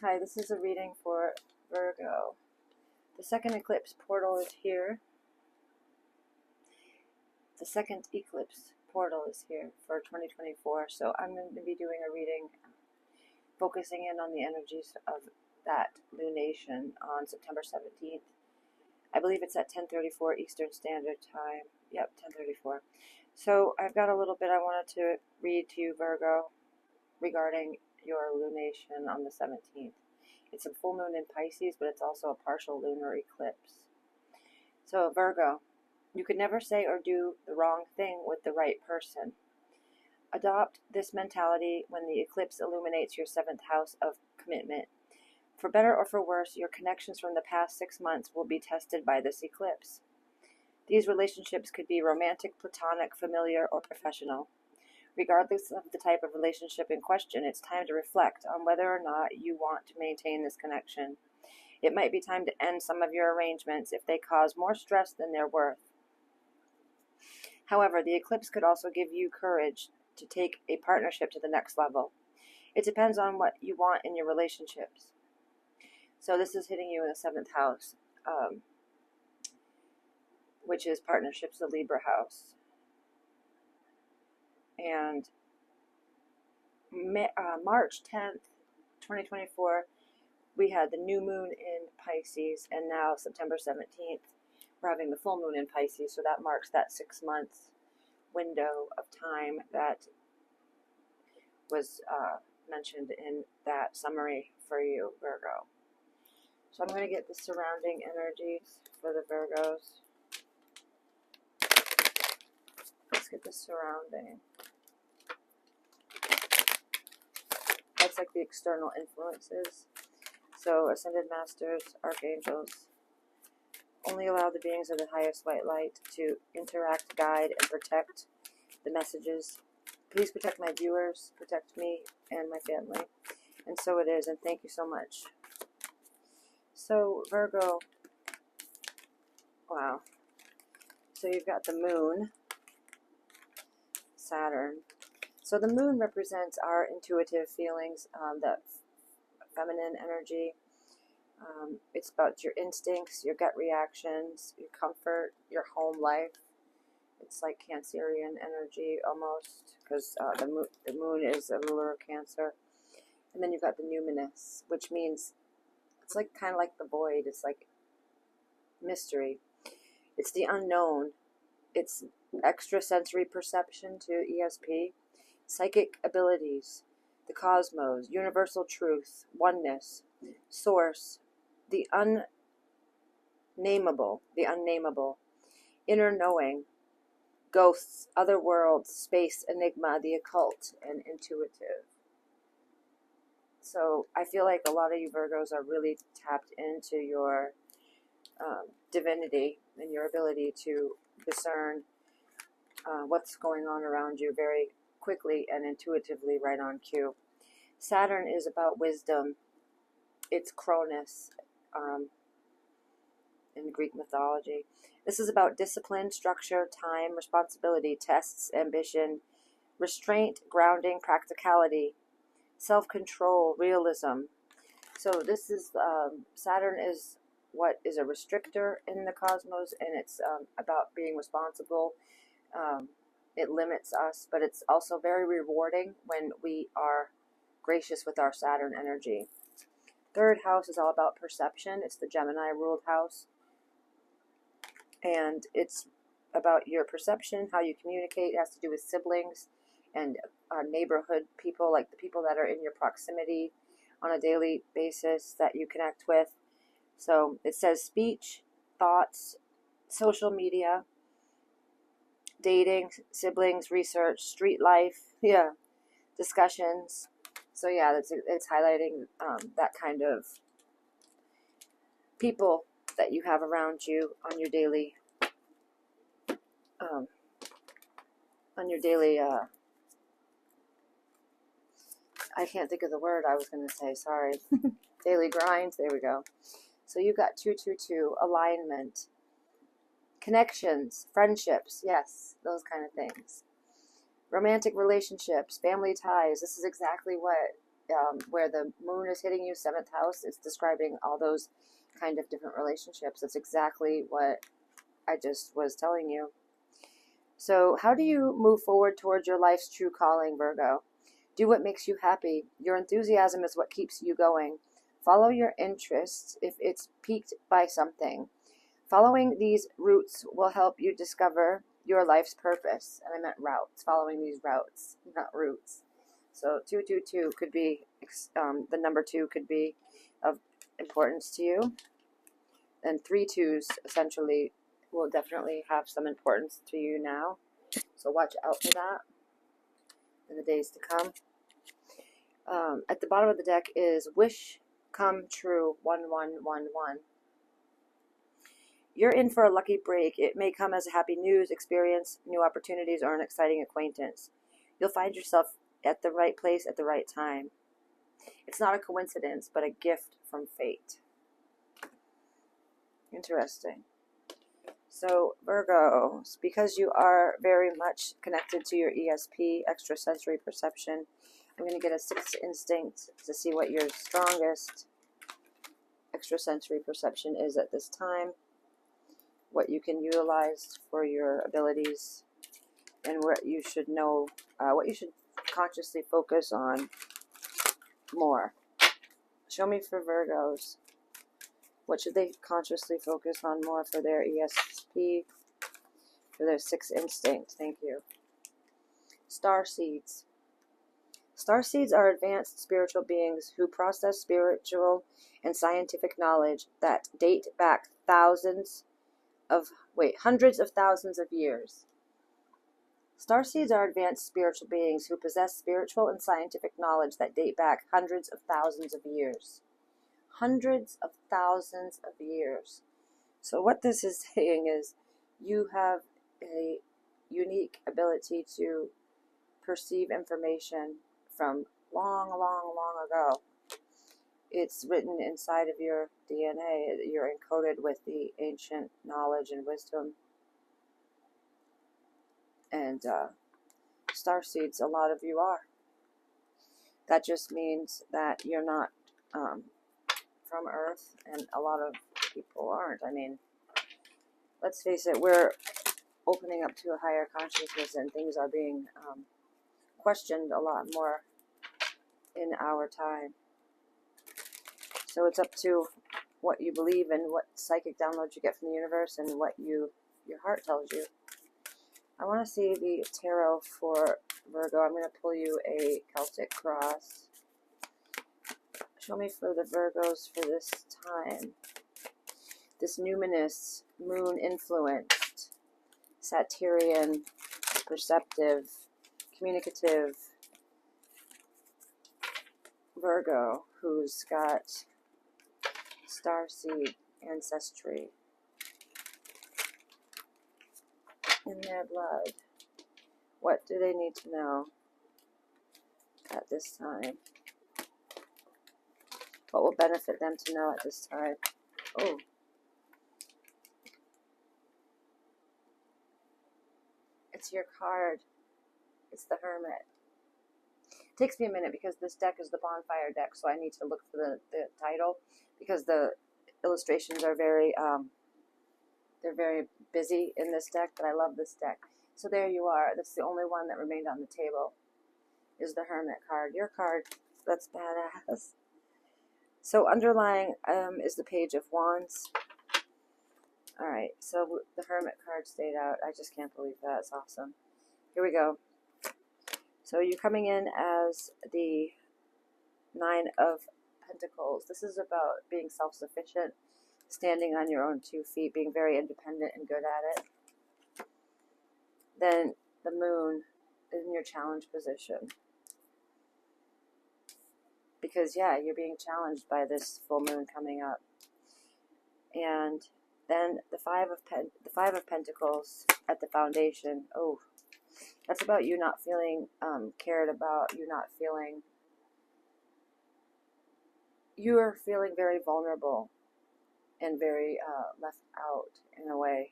Hi, this is a reading for Virgo. The second eclipse portal is here. The second eclipse portal is here for 2024. So I'm going to be doing a reading focusing in on the energies of that lunation on September 17th. I believe it's at 10:34 Eastern Standard Time. Yep, 10:34. So I've got a little bit I wanted to read to you, Virgo, regarding your lunation on the 17th. It's a full moon in Pisces, but it's also a partial lunar eclipse. So Virgo, you could never say or do the wrong thing with the right person. Adopt this mentality when the eclipse illuminates your 7th house of commitment. For better or for worse, your connections from the past 6 months will be tested by this eclipse. These relationships could be romantic, platonic, familiar, or professional. Regardless of the type of relationship in question, it's time to reflect on whether or not you want to maintain this connection. It might be time to end some of your arrangements if they cause more stress than they're worth. However, the eclipse could also give you courage to take a partnership to the next level. It depends on what you want in your relationships. So this is hitting you in the 7th house, which is partnerships, the Libra house. And March 10th, 2024, we had the new moon in Pisces, and now September 17th, we're having the full moon in Pisces, so that marks that 6 months window of time that was mentioned in that summary for you, Virgo. So I'm going to get the surrounding energies for the Virgos. Let's get the surrounding. That's like the external influences. So ascended masters, archangels, only allow the beings of the highest white light to interact, guide, and protect the messages. Please protect my viewers, protect me and my family. And so it is, and thank you so much. So Virgo, wow. So you've got the moon, Saturn. So the moon represents our intuitive feelings, that feminine energy. It's about your instincts, your gut reactions, your comfort, your home life. It's like Cancerian energy almost, because the moon is a ruler of Cancer. And then you've got the numinous, which means it's like kind of like the void. It's like mystery. It's the unknown. It's extrasensory perception to ESP. Psychic abilities, the cosmos, universal truth, oneness, source, the unnameable, inner knowing, ghosts, other worlds, space, enigma, the occult, and intuitive. So I feel like a lot of you Virgos are really tapped into your divinity and your ability to discern what's going on around you very quickly and intuitively, right on cue. Saturn is about wisdom. It's Cronus in Greek mythology. This is about discipline, structure, time, responsibility, tests, ambition, restraint, grounding, practicality, self-control, realism. So this is, Saturn is what is a restrictor in the cosmos, and it's about being responsible. It limits us, but it's also very rewarding when we are gracious with our Saturn energy. 3rd house is all about perception. It's the Gemini ruled house. And it's about your perception, how you communicate. It has to do with siblings and neighborhood people, like the people that are in your proximity on a daily basis that you connect with. So it says speech, thoughts, social media, dating, siblings, research, street life, discussions. So yeah, it's highlighting that kind of people that you have around you on your daily, I can't think of the word I was going to say, sorry, daily grind, there we go. So you got 222, alignment, connections, friendships, yes, those kind of things. Romantic relationships, family ties. This is exactly what where the moon is hitting you, 7th house, it's describing all those kind of different relationships. That's exactly what I just was telling you. So how do you move forward towards your life's true calling, Virgo? Do what makes you happy. Your enthusiasm is what keeps you going. Follow your interests if it's piqued by something. Following these routes will help you discover your life's purpose. And I meant routes, following these routes, not routes. So 222 could be, the number 2 could be of importance to you. And 3 twos essentially will definitely have some importance to you now. So watch out for that in the days to come. At the bottom of the deck is Wish Come True 1111. You're in for a lucky break. It may come as a happy news, experience, new opportunities, or an exciting acquaintance. You'll find yourself at the right place at the right time. It's not a coincidence, but a gift from fate. Interesting. So, Virgo, because you are very much connected to your ESP, extrasensory perception, I'm going to get a 6th instinct to see what your strongest extrasensory perception is at this time, what you can utilize for your abilities, and what you should know, what you should consciously focus on more. Show me for Virgos. What should they consciously focus on more for their ESP, for their 6th instinct? Thank you. Star seeds. Star seeds are advanced spiritual beings who process spiritual and scientific knowledge that date back hundreds of thousands of years. Starseeds are advanced spiritual beings who possess spiritual and scientific knowledge that date back hundreds of thousands of years. Hundreds of thousands of years. So what this is saying is you have a unique ability to perceive information from long, long, long ago. It's written inside of your DNA. You're encoded with the ancient knowledge and wisdom. And starseeds, a lot of you are. That just means that you're not from Earth, and a lot of people aren't. I mean, let's face it, we're opening up to a higher consciousness, and things are being questioned a lot more in our time. So it's up to what you believe and what psychic downloads you get from the universe and what your heart tells you. I want to see the tarot for Virgo. I'm going to pull you a Celtic cross. Show me for the Virgos for this time. This numinous, moon influenced, Satyrian, perceptive, communicative Virgo who's got starseed ancestry in their blood. What do they need to know at this time? What will benefit them to know at this time? Oh. It's your card. It's the Hermit. It takes me a minute because this deck is the bonfire deck, so I need to look for the title because the illustrations are very, they're very busy in this deck, but I love this deck. So there you are. That's the only one that remained on the table is the Hermit card. Your card, that's badass. So underlying is the Page of Wands. All right, so the Hermit card stayed out. I just can't believe that. It's awesome. Here we go. So you're coming in as the 9 of Pentacles. This is about being self-sufficient, standing on your own 2 feet, being very independent and good at it. Then the Moon is in your challenge position. Because, yeah, you're being challenged by this full moon coming up. And then the Five of Pentacles at the foundation. Oh, that's about you not feeling cared about, you're feeling very vulnerable and very left out in a way,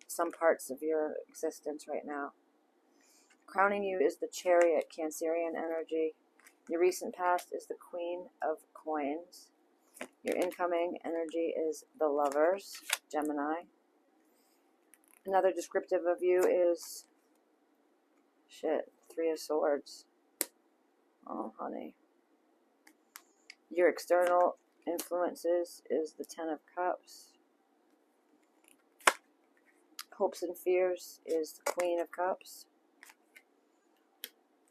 some parts of your existence right now. Crowning you is the Chariot, Cancerian energy. Your recent past is the Queen of Coins. Your incoming energy is the Lovers, Gemini. Another descriptive of you is, Three of Swords. Oh, honey. Your external influences is the Ten of Cups. Hopes and fears is the Queen of Cups.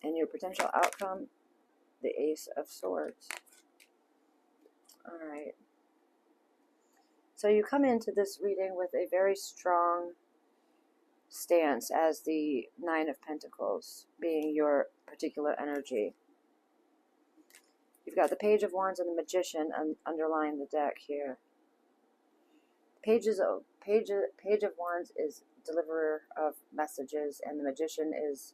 And your potential outcome, the Ace of Swords. Alright. So you come into this reading with a very strong stance as the Nine of Pentacles being your particular energy. You've got the Page of Wands and the Magician underlying the deck here. Page of Wands is deliverer of messages, and the Magician is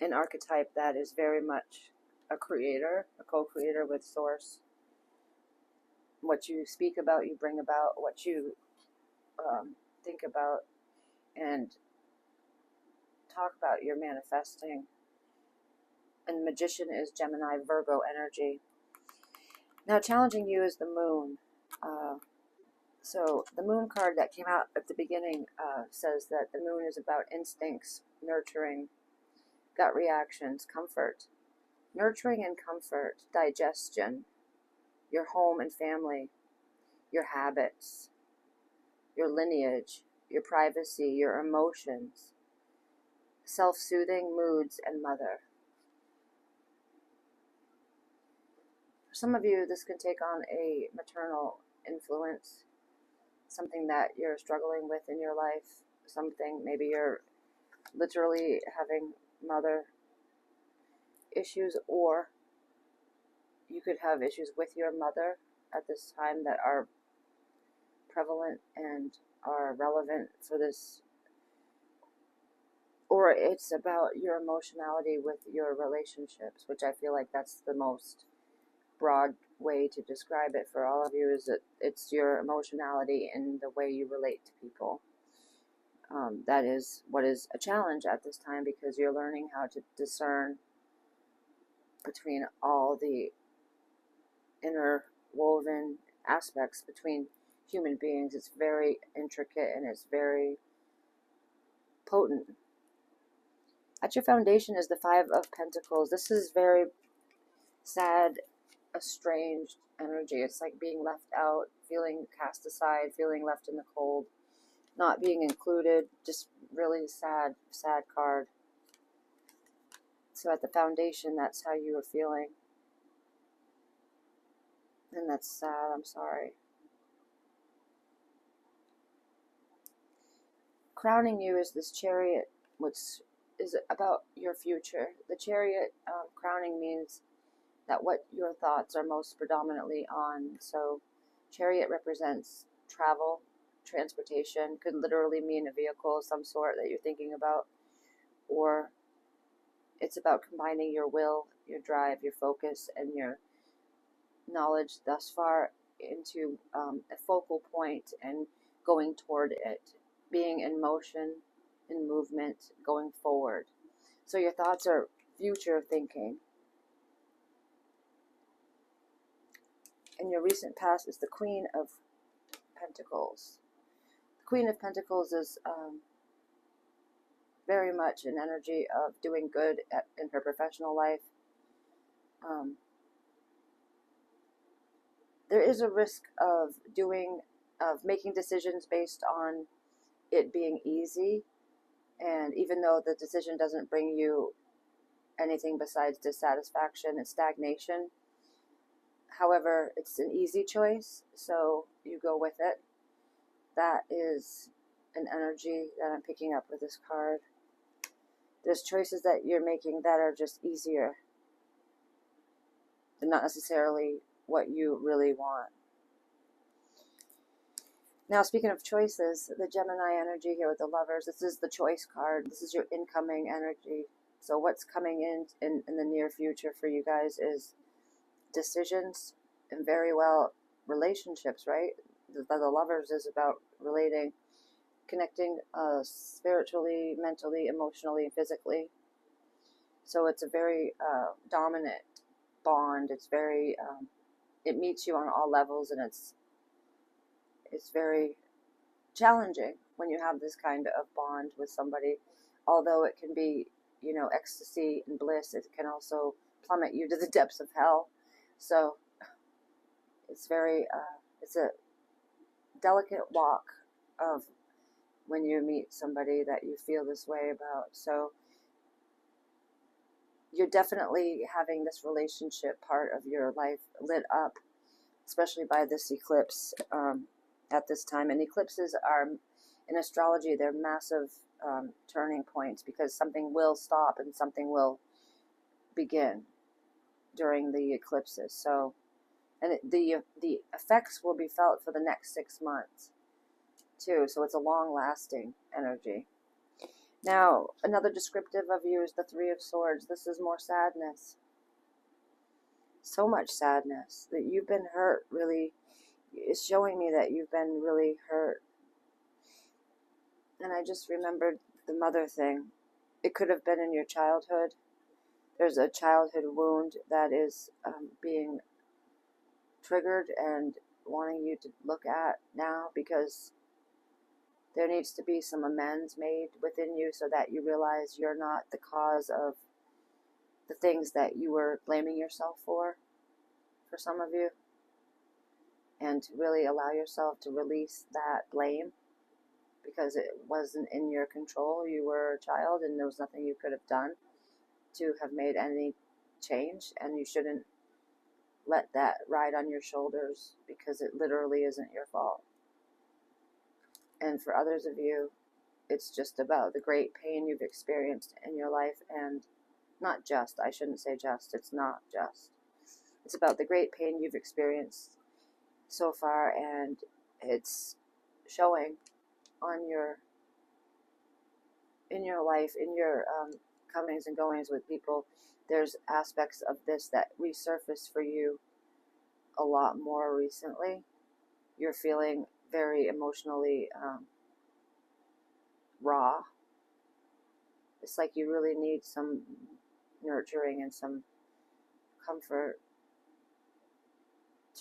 an archetype that is very much a creator, a co-creator with Source. What you speak about, you bring about. What you think about and talk about, you're manifesting. And the Magician is Gemini, Virgo energy. Now, challenging you is the Moon. So the Moon card that came out at the beginning says that the Moon is about instincts, nurturing, gut reactions, comfort. Nurturing and comfort, digestion, your home and family, your habits, your lineage, your privacy, your emotions, self-soothing moods, and mother. For some of you, this can take on a maternal influence, something that you're struggling with in your life, something, maybe you're literally having mother issues, or you could have issues with your mother at this time that are prevalent and are relevant for this, or it's about your emotionality with your relationships, which I feel like that's the most broad way to describe it for all of you, is that it's your emotionality and the way you relate to people. That is what is a challenge at this time, because you're learning how to discern between all the interwoven aspects between human beings. It's very intricate and it's very potent. At your foundation is the Five of Pentacles. This is very sad, estranged energy. It's like being left out, feeling cast aside, feeling left in the cold, not being included. Just really sad card. So at the foundation, that's how you are feeling. And that's sad, I'm sorry. Crowning you is this Chariot, which is about your future. The Chariot crowning means that what your thoughts are most predominantly on. So Chariot represents travel, transportation, could literally mean a vehicle of some sort that you're thinking about, or it's about combining your will, your drive, your focus, and your knowledge thus far into a focal point and going toward it, being in motion, in movement, going forward. So your thoughts are future thinking. And your recent past is the Queen of Pentacles. The Queen of Pentacles is very much an energy of doing good in her professional life. There is a risk of making decisions based on it being easy, and even though the decision doesn't bring you anything besides dissatisfaction and stagnation, however, it's an easy choice, so you go with it. That is an energy that I'm picking up with this card. There's choices that you're making that are just easier. They're not necessarily what you really want. Now, speaking of choices, the Gemini energy here with the Lovers, this is the choice card. This is your incoming energy. So what's coming in the near future for you guys is decisions and very well relationships, right? The Lovers is about relating, connecting spiritually, mentally, emotionally, and physically. So it's a very dominant bond. It's very, it meets you on all levels, and it's very challenging when you have this kind of bond with somebody. Although it can be, you know, ecstasy and bliss, it can also plummet you to the depths of hell. So it's very, it's a delicate walk of when you meet somebody that you feel this way about. So you're definitely having this relationship part of your life lit up, especially by this eclipse at this time. And eclipses are, in astrology, they're massive turning points, because something will stop and something will begin during the eclipses. So, and the effects will be felt for the next 6 months too. So it's a long-lasting energy. Now, another descriptive of you is the Three of Swords. This is more sadness. So much sadness that you've been hurt, really. It's showing me that you've been really hurt. And I just remembered the mother thing. It could have been in your childhood. There's a childhood wound that is being triggered and wanting you to look at now, because there needs to be some amends made within you so that you realize you're not the cause of the things that you were blaming yourself for some of you, and to really allow yourself to release that blame, because it wasn't in your control. You were a child and there was nothing you could have done to have made any change, and you shouldn't let that ride on your shoulders, because it literally isn't your fault. And for others of you, it's just about the great pain you've experienced in your life, and not just, I shouldn't say just, it's not just. It's about the great pain you've experienced so far, and it's showing on in your life, in your comings and goings with people. There's aspects of this that resurface for you a lot more recently. You're feeling very emotionally raw. It's like you really need some nurturing and some comfort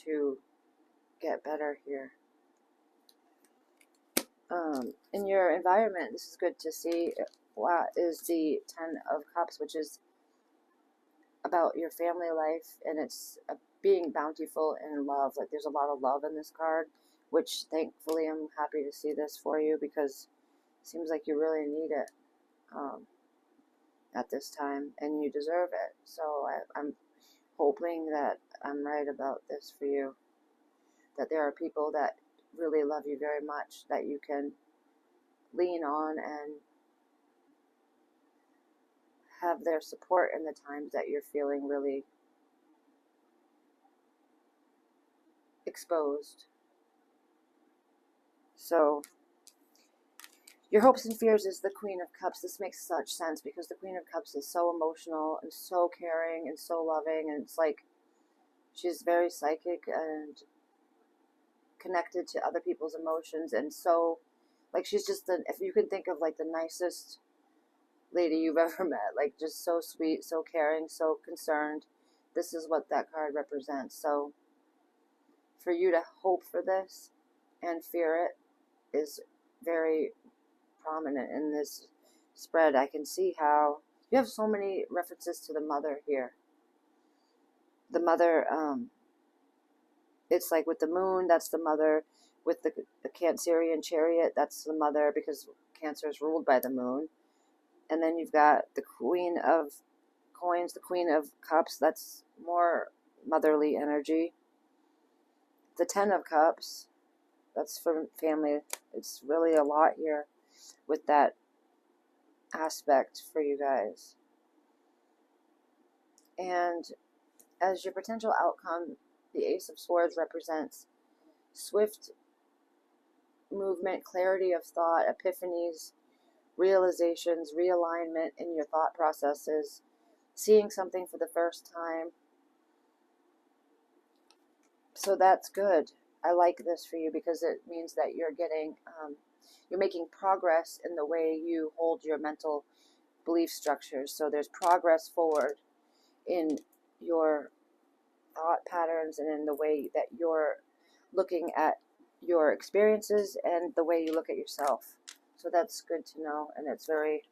to get better here. In your environment, this is good to see, is the Ten of Cups, which is about your family life, and it's being bountiful in love. Like, there's a lot of love in this card, which thankfully I'm happy to see this for you, because it seems like you really need it at this time, and you deserve it. So I'm hoping that I'm right about this for you, that there are people that really love you very much, that you can lean on and have their support in the times that you're feeling really exposed. So your hopes and fears is the Queen of Cups. This makes such sense, because the Queen of Cups is so emotional and so caring and so loving, and it's like she's very psychic and connected to other people's emotions, and so, like, she's just if you can think of like the nicest lady you've ever met, like just so sweet, so caring, so concerned. This is what that card represents. So for you to hope for this and fear it is very prominent in this spread. I can see how you have so many references to the mother here. The mother, it's like with the moon, that's the mother. With the Cancerian chariot, that's the mother, because Cancer is ruled by the moon. And then you've got the Queen of Coins, the Queen of Cups, that's more motherly energy. The Ten of Cups, that's for family. It's really a lot here with that aspect for you guys. And as your potential outcome, the Ace of Swords represents swift movement, clarity of thought, epiphanies, realizations, realignment in your thought processes, seeing something for the first time. So that's good. I like this for you, because it means that you're getting, you're making progress in the way you hold your mental belief structures. So there's progress forward in your thought patterns and in the way that you're looking at your experiences and the way you look at yourself. So that's good to know, and it's very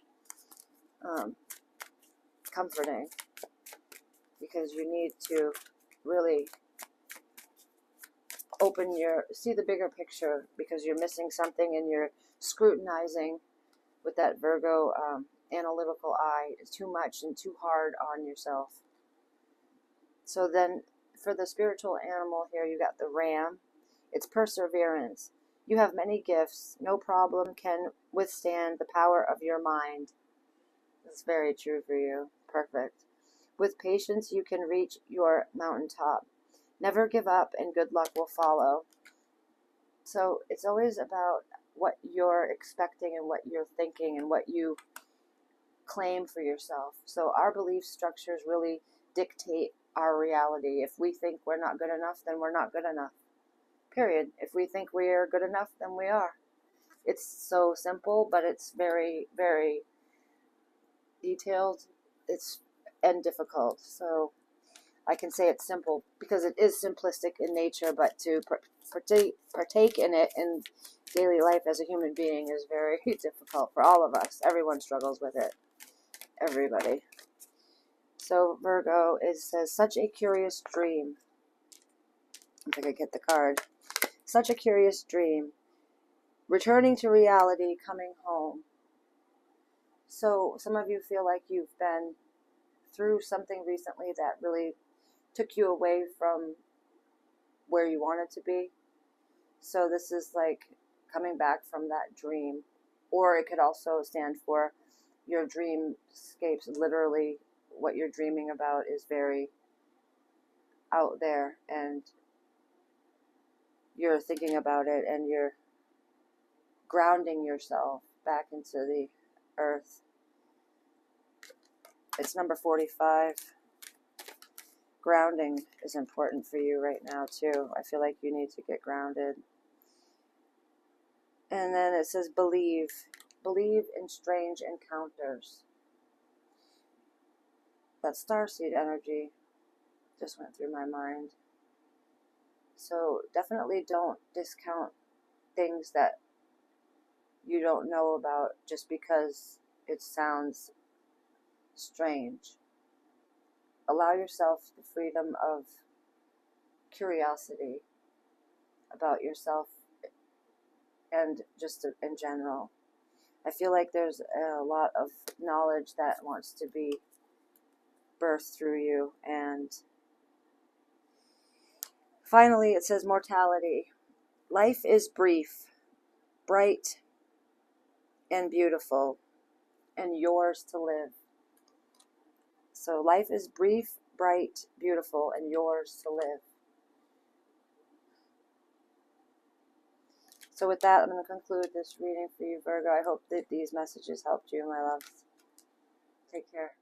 comforting, because you need to really see the bigger picture, because you're missing something and you're scrutinizing with that Virgo analytical eye. It's too much and too hard on yourself. So then for the spiritual animal here, you got the ram. It's perseverance. You have many gifts. No problem can withstand the power of your mind. That's very true for you. Perfect. With patience, you can reach your mountaintop. Never give up, and good luck will follow. So it's always about what you're expecting and what you're thinking and what you claim for yourself. So our belief structures really dictate our reality. If we think we're not good enough, then we're not good enough. Period. If we think we are good enough, then we are. It's so simple, but it's very, very detailed. And difficult. So I can say it's simple because it is simplistic in nature, but to partake in it in daily life as a human being is very difficult for all of us. Everyone struggles with it. Everybody. So Virgo, it says, such a curious dream. I think I get the card. Such a curious dream. Returning to reality, coming home. So some of you feel like you've been through something recently that really took you away from where you wanted to be. So this is like coming back from that dream. Or it could also stand for your dreamscapes. Literally what you're dreaming about is very out there, and you're thinking about it, and you're grounding yourself back into the earth. It's number 45. Grounding is important for you right now too. I feel like you need to get grounded. And then it says believe. Believe in strange encounters. That starseed energy just went through my mind. So definitely don't discount things that you don't know about just because it sounds strange. Allow yourself the freedom of curiosity about yourself and just in general. I feel like there's a lot of knowledge that wants to be birthed through you. And finally, it says mortality. Life is brief, bright, and beautiful, and yours to live. So life is brief, bright, beautiful, and yours to live. So with that, I'm going to conclude this reading for you, Virgo. I hope that these messages helped you, my loves. Take care.